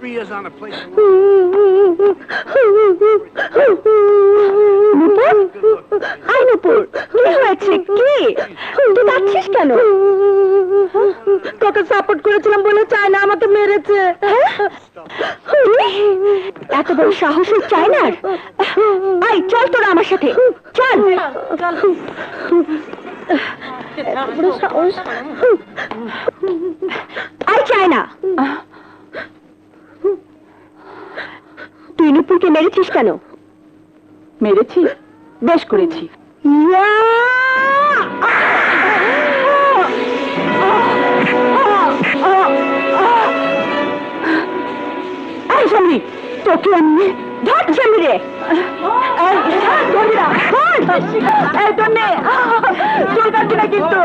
3 years on a place. নূপুর, কি হয়েছে? কি তুই কাঁদছিস কেন? তোকে সাপোর্ট করেছিলাম বলে চায় না আমাকে মেরেছে। এত বড় সাহস চাই না। আই চল তোরা আমার সাথে চল। আই চাই না। তুই নূপুরকে মেরেছিস কেন? মেরেছি? বেশ করেছি। তোকে আমি ধরছি রে। চুল কাটছি না কিন্তু।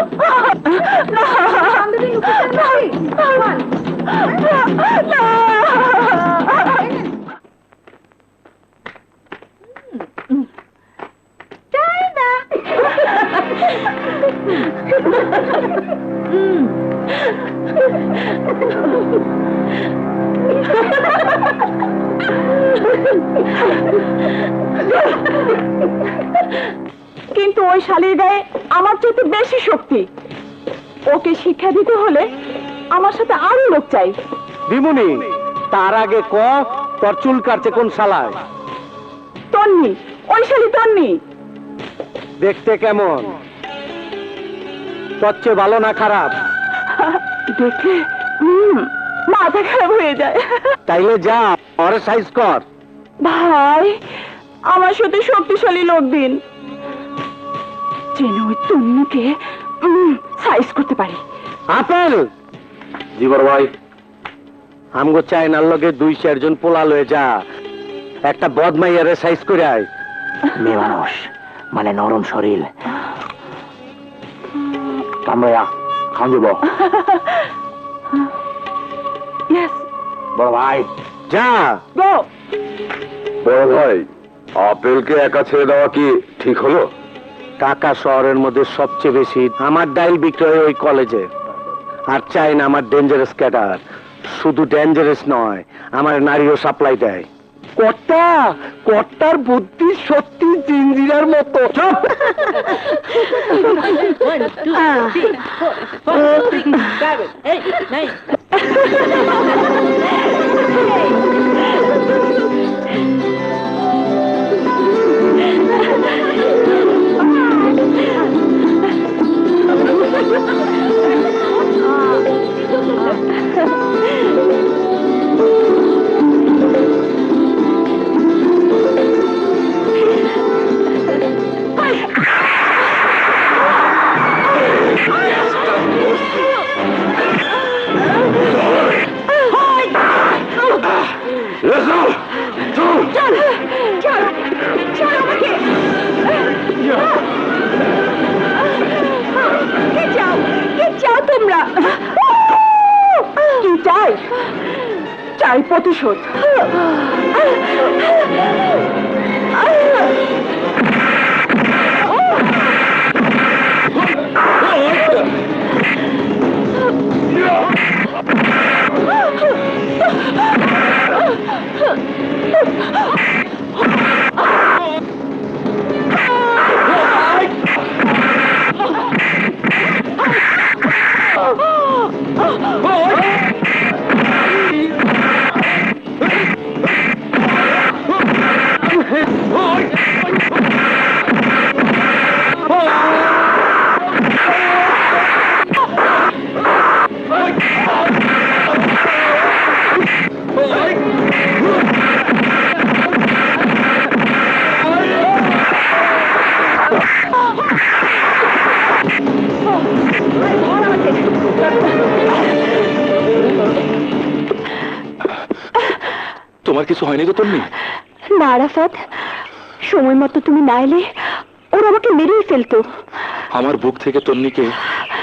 কিন্তু ওই শালীর গায়ে আমার চেয়ে বেশি শক্তি। ওকে শিক্ষা দিতে হলে আমার সাথে আরো লোক চাই। বিমুনি, তার আগে ক তোর চুল কাটছে কোন শালায়? তন্নি, ওই শালী তন্নি। দেখতে কেমন? তোর চেয়ে ভালো না খারাপ? দেখে মাথা খারাপ হয়ে যায়। তাইলে যা ওরে সাইজ কর। ভাই, আমার সাথে শক্তিশালী লোক দিন, যেন ওই তন্নিকে সাইজ করতে পারি। আপেল জীবর ভাই, আমগো চাইনার লগে 2-4 জন পোলা লয়ে যা, একটা বদমাইয়ারে সাইজ করে আয়। মেয়ে মানুষ মানে নরম শরীর, কামড়া খান যাব। বড় ভাই যা। গো। বড় ভাই, আপেলকে একা ছেড়ে দেওয়া কি ঠিক হলো? ঢাকা শহরের মধ্যে সবচেয়ে বেশি আমার ডাইল বিক্রয় ওই কলেজে। আর চাই না আমার ডেঞ্জারাস ক্যাডার। শুধু ডেঞ্জারাস নয়, আমার নারীও সাপ্লাই দেয়। কর্তার বুদ্ধি সত্যি জিঞ্জিরার মতো। চুপ! চাই প্রতিশোধ। তোমার কিছু হয়নি তো তন্নি? না আরাফাত, সময় মতো তুমি না এলে ওরা আমাকে মেরেই ফেলতো। আমার বুক থেকে তন্নিকে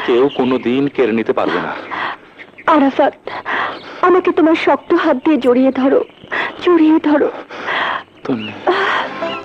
কেউ কোনোদিন কেড়ে নিতে পারবে না। আরাফাত, আমাকে তোমার শক্ত হাত দিয়ে জড়িয়ে ধরো, জড়িয়ে ধরো। তন্নি